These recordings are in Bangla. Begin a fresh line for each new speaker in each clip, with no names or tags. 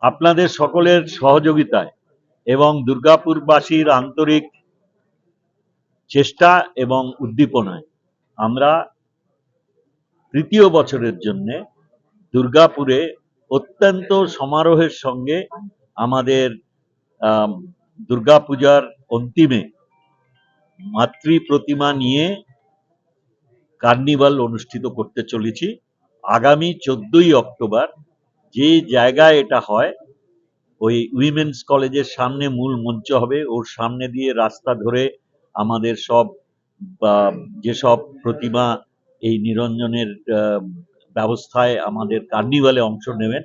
আপনাদের সকলের সহযোগিতায় এবং দুর্গাপুরবাসীর আন্তরিক চেষ্টা এবং উদ্দীপনায় আমরা তৃতীয় বছরের জন্য দুর্গাপুরে অত্যন্ত সমারোহের সঙ্গে আমাদের দুর্গাপূজার অন্তিমে মাতৃ প্রতিমা নিয়ে কার্নিভাল অনুষ্ঠিত করতে চলেছি। আগামী 14ই অক্টোবর যে জায়গায় এটা হয় ওই উইমেন্স কলেজের সামনে মূল মঞ্চ হবে, ওর সামনে দিয়ে রাস্তা ধরে আমাদের সব যেসব প্রতিমা এই নিরঞ্জনের ব্যবস্থায় আমাদের কার্নিভালে অংশ নেবেন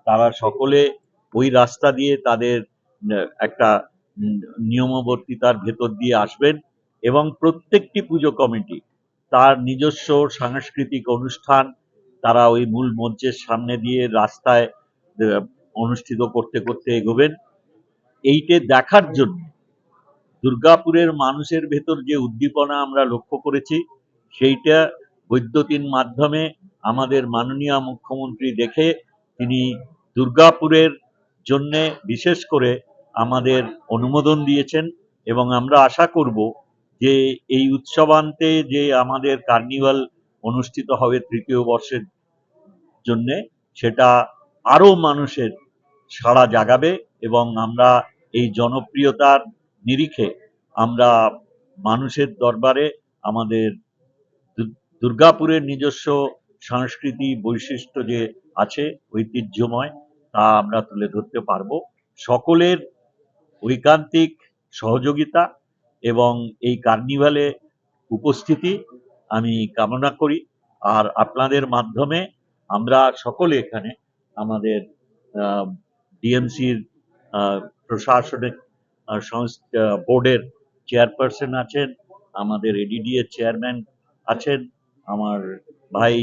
তারা সকলে ওই রাস্তা দিয়ে তাদের একটা নিয়মাবর্তিতার ভেতর দিয়ে আসবেন এবং প্রত্যেকটি পুজো কমিটি তার নিজস্ব সাংস্কৃতিক অনুষ্ঠান তারা ওই মূল মঞ্চের সামনে দিয়ে রাস্তায় অনুষ্ঠিত করতে করতে এগোবেন। এইটা দেখার জন্য দুর্গাপুরের মানুষের ভেতর যে উদ্দীপনা আমরা লক্ষ্য করেছি সেইটা বৈদ্যুতিন মাধ্যমে আমাদের মাননীয় মুখ্যমন্ত্রী দেখে তিনি দুর্গাপুরের জন্য বিশেষ করে আমাদের অনুমোদন দিয়েছেন এবং আমরা আশা করব যে এই উৎসবান্তে যে আমাদের কার্নিভাল অনুষ্ঠিত হবে তৃতীয় বর্ষের জন্য সেটা আরো মানুষের সাড়া জাগাবে এবং আমরা এই জনপ্রিয়তার নিরিখে আমরা মানুষের দরবারে আমাদের দুর্গাপুরের নিজস্ব সংস্কৃতি বৈশিষ্ট্য যে আছে ঐতিহ্যময় তা আমরা তুলে ধরতে পারবো। সকলের ঐকান্তিক সহযোগিতা এবং এই কার্নিভালে উপস্থিতি আমি কামনা করি। আর আপনাদের মাধ্যমে আমরা সকলে এখানে আমাদের ডিএমসির প্রশাসনিক বোর্ডের চেয়ারপারসন আছেন, আমাদের এডিডি এর চেয়ারম্যান আছেন, আমার ভাই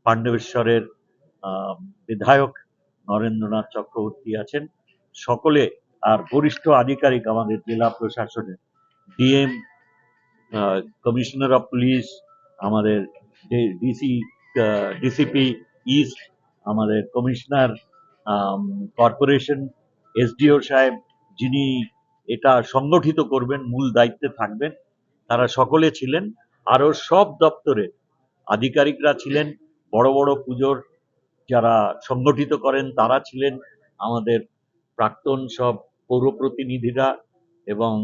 পাণ্ডবেশ্বরের বিধায়ক নরেন্দ্রনাথ চক্রবর্তী আছেন, সকলে আর বরিষ্ঠ আধিকারিক আমাদের জেলা প্রশাসনের ডিএম, কমিশনার অফ পুলিশ, আমাদের ডিসিপি ইস্ট, আমাদের কমিশনার কর্পোরেশন, এসডিও সাহেব যিনি এটা সংগঠিত করবেন মূল দায়িত্বে থাকবেন তারা সকলে ছিলেন। আরো সব দপ্তরের আধিকারিকরা ছিলেন, বড় বড় পুজোর যারা সংগঠিত করেন তারা ছিলেন, আমাদের প্রাক্তন সব পৌর প্রতিনিধিরা এবং